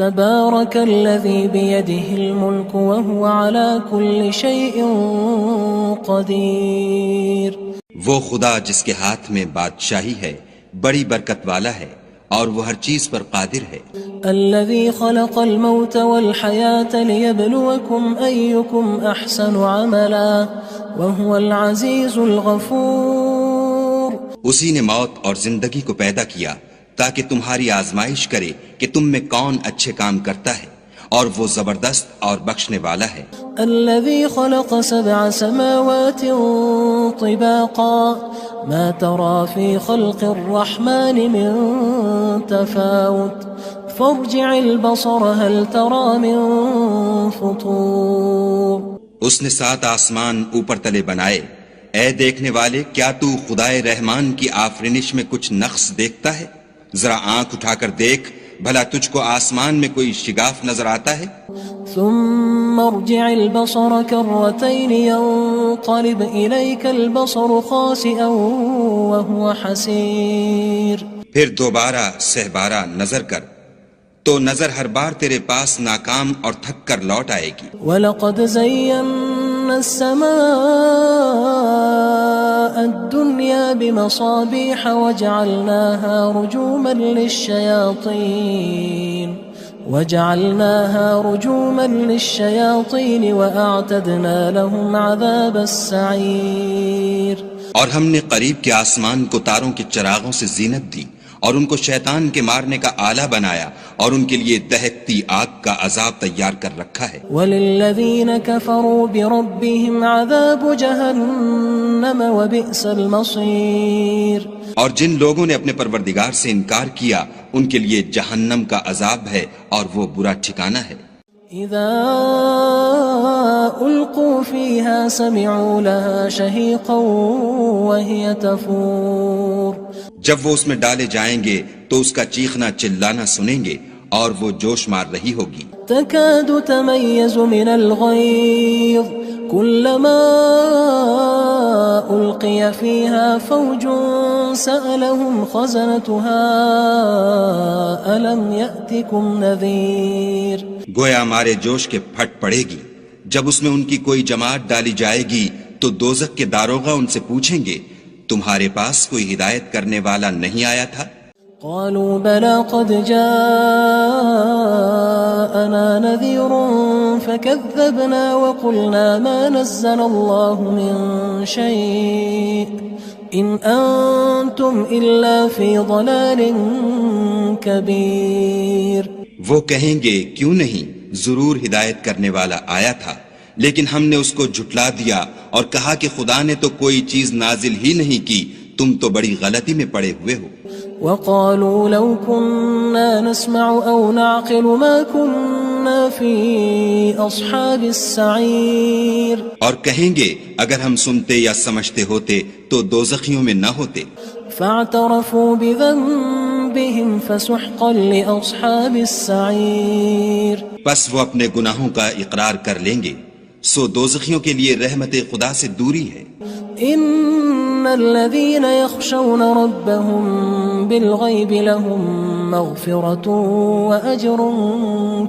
تبارك الذي بيده الملك وهو على كل شيء قدير. وہ خدا جس کے ہاتھ میں بادشاہی ہے بڑی برکت والا ہے اور وہ ہر چیز پر قادر ہے. الذي خلق الموت والحياة ليبلوكم أيكم أحسن عملا وهو العزيز الغفور. اسی نے موت اور زندگی کو پیدا کیا تاکہ تمہاری آزمائش کرے کہ تم میں کون اچھے کام کرتا ہے اور وہ زبردست اور بخشنے والا ہے. الذي خلق 7 سماوات طباقا ما ترى في خلق الرحمن من تفاوت فارجع البصر هل ترى من فطور. اس نے 7 آسمان اوپر تلے بنائے. اے دیکھنے والے، کیا تو خدائے رحمان کی آفرینش میں کچھ نقص دیکھتا ہے؟ ذرا آنکھ اٹھا کر دیکھ، بھلا تجھ کو آسمان میں کوئی شگاف نظر آتا ہے؟ ثم ارجع البصر كرتين ينقلب إليك البصر خاسئا وهو حسير. پھر دوبارہ سہبارہ نظر کر تو نظر ہر بار تیرے پاس ناکام اور تھک کر لوٹ آئے گی. وَلَقَدْ زَيَّنَّا السَّمَاءَ الدُّنْيَا بِمَصَابِيحَ وَجَعَلْنَاهَا رُجُومًا لِلشَّيَاطِينِ وَأَعْتَدْنَا لَهُمْ عَذَابَ السَّعِيرِ. اور ہم نے قریب کے آسمان کو تاروں کے چراغوں سے زینت دی اور ان کو شیطان کے مارنے کا آلہ بنایا اور ان کے لیے دہکتی آگ کا عذاب تیار کر رکھا ہے. وَلِلَّذِينَ كَفَرُوا بِرَبِّهِمْ عَذَابُ جَهَنَّمَ وَبِئْسَ الْمَصِيرُ. اور جن لوگوں نے اپنے پروردگار سے انکار کیا ان کے لیے جہنم کا عذاب ہے اور وہ برا ٹھکانہ ہے. اذا القوا فيها سمعوا لها شهيقا وهي تفور. جب وہ اس میں ڈالے جائیں گے تو اس کا چیخنا چلانا سنیں گے اور وہ جوش مار رہی ہوگی. تكاد تميز من الغيظ كلما ألقي فيها فوج سألهم خزنتها ألم يأتكم نذير. گویا مارے جوش کے پھٹ پڑے گی. جب اس میں ان کی کوئی جماعت ڈالی جائے گی تو دوزخ کے داروغہ ان سے پوچھیں گے تمہارے پاس کوئی ہدایت کرنے والا نہیں آیا تھا؟ قالوا بلى قد جاءنا نذير فكذبنا وقلنا ما نزل الله من شيء إن أنتم إلا في ضلال كبير. وہ کہیں گے کیوں نہیں، ضرور ہدایت کرنے والا آیا تھا، لیکن ہم نے اس کو جھٹلا دیا اور کہا کہ خدا نے تو کوئی چیز نازل ہی نہیں کی، تم تو بڑی غلطی میں پڑے ہوئے ہو. وقالوا لو كنا نسمع أو نعقل ما كنا في أصحاب السعير. اور کہیں گے اگر ہم سنتے یا سمجھتے ہوتے تو دوزخیوں میں نہ ہوتے. فاعترفوا بذنبهم فسحقا لأصحاب السعير. پس وہ اپنے گناہوں کا اقرار کر لیں گے، سو دوزخیوں کے لیے رحمت خدا سے دوری ہے. ان الذين يخشون ربهم بالغيب لهم مغفرة واجر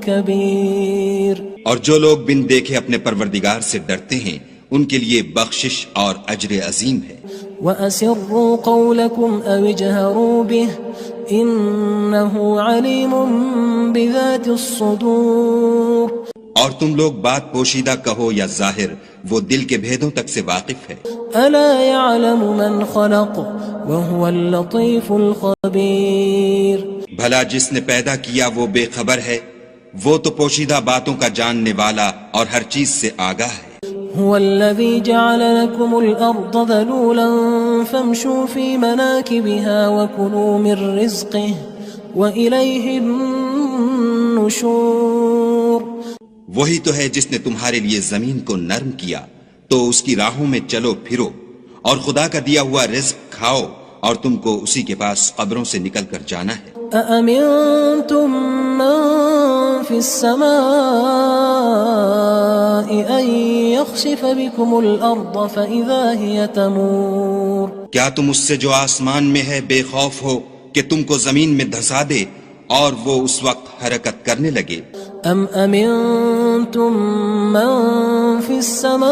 كبير. اور جو لوگ بن دیکھے اپنے پروردگار سے ڈرتے ہیں ان کے لیے بخشش اور اجر عظیم ہے. وَأَسِرُّوا قَوْلَكُمْ أَوِ اجْهَرُوا بِهِ إِنَّهُ عَلِيمٌ بِذَاتِ الصُّدُورِ. اور تم لوگ بات پوشیدہ کہو یا ظاہر، وہ دل کے بھیدوں تک سے واقف ہے. أَلَا يَعْلَمُ مَنْ خَلَقَ وَهُوَ اللَّطِيفُ الْخَبِيرُ. بھلا جس نے پیدا کیا وہ بے خبر ہے، وہ تو پوشیدہ باتوں کا جاننے والا اور ہر چیز سے آگاہ ہے. هو الذي جعل لكم الأرض ذلولا فامشوا في مناكبها وكلوا من رزقه وإليه النشور. وہی تو ہے جس نے تمہارے لیے زمین کو نرم کیا تو اس کی راہوں میں چلو پھرو اور خدا کا دیا ہوا رزق کھاؤ اور تم کو اسی کے پاس قبروں سے نکل کر جانا ہے. أأمنتم من في السماء أن يخسف بكم الأرض فإذا هي تمور. کیا تم اس سے جو آسمان میں ہے بے خوف ہو کہ تم کو زمین میں دھسا دے اور وہ اس وقت حرکت کرنے لگے. ام امنتم من في السماء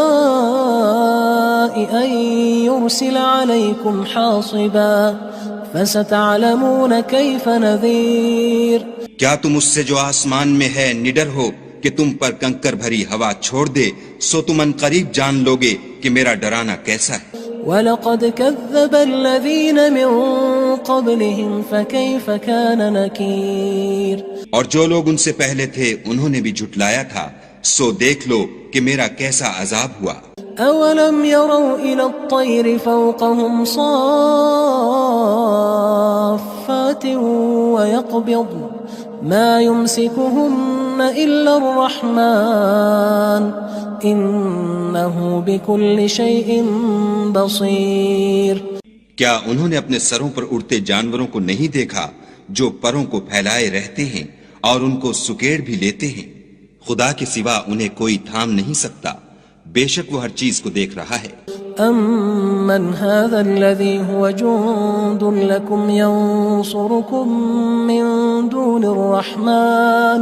ان يرسل عليكم حاصبا فستعلمون كيف نذير. کیا تم اس سے جو آسمان میں ہے نڈر ہو کہ تم پر کنکر بھری ہوا چھوڑ دے؟ سو تم ان قریب جان لوگے کہ میرا ڈرانا کیسا ہے. وَلَقَدْ كَذَّبَ الَّذِينَ مِن قَبْلِهِمْ فَكَيْفَ كَانَ نَكِيرٌ. اور جو لوگ ان سے پہلے تھے انہوں نے بھی جھٹلایا تھا، سو دیکھ لو کہ میرا کیسا عذاب ہوا. أَوَلَمْ يَرَوْا إِلَى الطَّيْرِ فَوْقَهُمْ صَافَّاتٍ وَيَقْبِضْنَ مَا يُمْسِكُهُنَّ إِلَّا الرَّحْمَنُ إِنَّهُ بِكُلِّ شَيْءٍ بَصِيرٌ. کیا انہوں نے اپنے سروں پر اڑتے جانوروں کو نہیں دیکھا جو پروں کو پھیلائے رہتے ہیں اور ان کو سکیڑ بھی لیتے ہیں؟ خدا کے سوا انہیں کوئی تھام نہیں سکتا، بے شک وہ ہر چیز کو دیکھ رہا ہے. أَمَّنْ هَذَا الَّذِي هُوَ جُندٌ لَكُمْ يَنصُرُكُم مِّن دُونِ الرَّحْمَنِ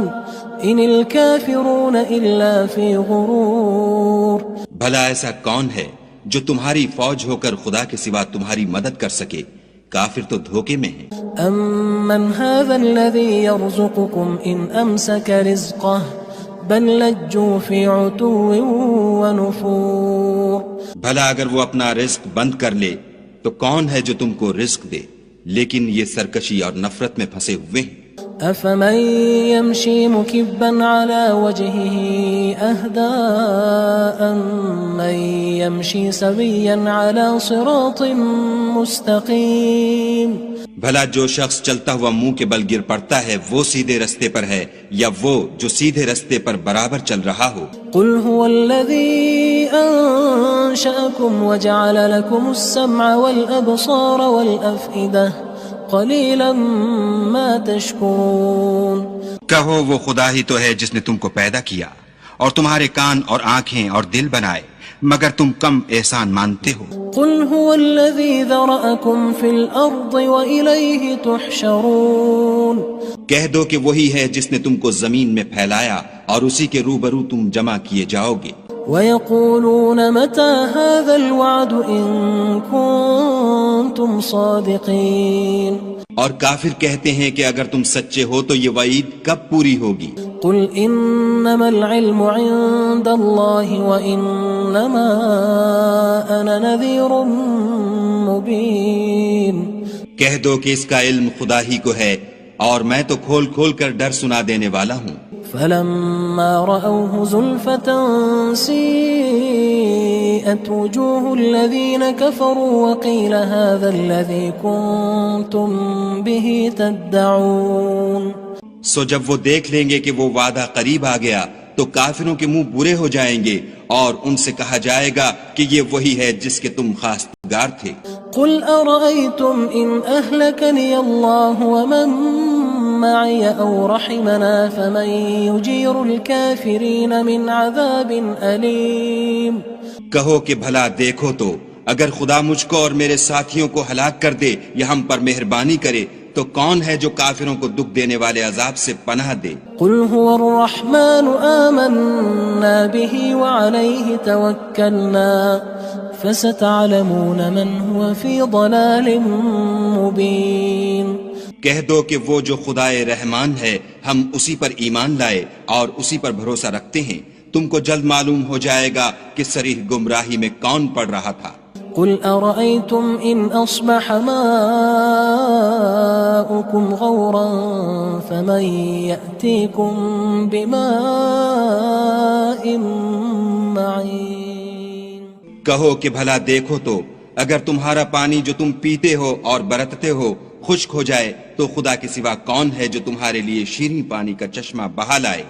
إِنِ الْكَافِرُونَ إِلَّا فِي غُرُورٍ. بھلا ایسا کون ہے جو تمہاری فوج ہو کر خدا کے سوا تمہاری مدد کر سکے؟ کافر تو دھوکے میں ہیں. أَمَّنْ هَذَا الَّذِي يَرْزُقُكُمْ إِنْ أَمْسَكَ رِزْقَهُ بَلْ لَجُّوا فِي عُتُوٍّ وَنُفُورٍ. بھلا اگر وہ اپنا رزق بند کر لے تو کون ہے جو تم کو رزق دے؟ لیکن یہ سرکشی اور نفرت میں پھنسے ہوئے ہیں. أَفَمَن يَمْشِي مُكِبًّا عَلَى وَجْهِهِ أَهْدَىٰ أَمَّن يَمْشِي سَوِيًّا عَلَى صِرَاطٍ مُّسْتَقِيمٍ. بھلا جو شخص چلتا ہوا منہ کے بل گر پڑتا ہے وہ سیدھے رستے پر ہے یا وہ جو سیدھے رستے پر برابر چل رہا ہو؟ قُلْ هُوَ الَّذِي أَنشَأَكُمْ وَجَعَلَ لَكُمُ السَّمْعَ وَالْأَبْصَارَ وَالْأَفْئِدَةَ قَلِيلًا مَا تَشْكُرُونَ. کہو وہ خدا ہی تو ہے جس نے تم کو پیدا کیا اور تمہارے کان اور آنکھیں اور دل بنائے، مگر تم کم احسان مانتے ہو. قُلْ هُوَ الَّذِي ذَرَأَكُمْ فِي الْأَرْضِ وَإِلَيْهِ تُحْشَرُونَ. کہہ دو کہ وہی ہے جس نے تم کو زمین میں پھیلایا اور اسی کے روبرو تم جمع کیے جاؤ گے. وَيَقُولُونَ مَتَى هَذَا الْوَعْدُ إِن كُنتُمْ صَادِقِينَ. اور کافر کہتے ہیں کہ اگر تم سچے ہو تو یہ وعید کب پوری ہوگی؟ قُلْ إِنَّمَا الْعِلْمُ عِندَ اللَّهِ وَإِنَّمَا أَنَا نَذِيرٌ مُّبِينٌ. کہہ دو کہ اس کا علم خدا ہی کو ہے اور میں تو کھول کھول کر ڈر سنا دینے والا ہوں. فَلَمَّا رَأَوْهُ زُلْفَةً سِيئَتْ وُجُوهُ الَّذِينَ كَفَرُوا وَقِيلَ هَذَا الَّذِي كُنتُم بِهِ تَدَّعُونَ. سو جب وہ دیکھ لیں گے کہ وہ وعدہ قریب آ گیا تو کافروں کے منہ برے ہو جائیں گے اور ان سے کہا جائے گا کہ یہ وہی ہے جس کے تم خواستگار تھے. قُلْ أَرَأَيْتُمْ إِنْ أَهْلَكَنِيَ اللَّهُ وَمَن مَّعِيَ أَوْ رَحِمَنَا فَمَن يُجِيرُ الْكَافِرِينَ مِنْ عَذَابٍ أَلِيمٍ. کہو کہ بھلا دیکھو تو اگر خدا مجھ کو اور میرے ساتھیوں کو ہلاک کر دے یا ہم پر مہربانی کرے تو کون ہے جو کافروں کو دکھ دینے والے عذاب سے پناہ دے؟ قُلْ هُوَ الرَّحْمَنُ آمَنَّا بِهِ وَعَلَيْهِ تَوَكَّلْنَا فَسَتَعْلَمُونَ مَنْ هُوَ فِي ضَلَالٍ مُّبِينٍ. کہہ دو کہ وہ جو خدائے رحمان ہے ہم اسی پر ایمان لائے اور اسی پر بھروسہ رکھتے ہیں، تم کو جلد معلوم ہو جائے گا کہ صریح گمراہی میں کون پڑ رہا تھا. قُلْ أَرَأَيْتُمْ إِنْ أَصْبَحَ مَاؤُكُمْ غَوْرًا فَمَن يَأْتِيكُم بِمَاءٍ مَّعِينٍ. کہو کہ بھلا دیکھو تو اگر تمہارا پانی جو تم پیتے ہو اور برتتے ہو خشک ہو جائے تو خدا کے سوا کون ہے جو تمہارے لیے شیریں پانی کا چشمہ بہا لائے؟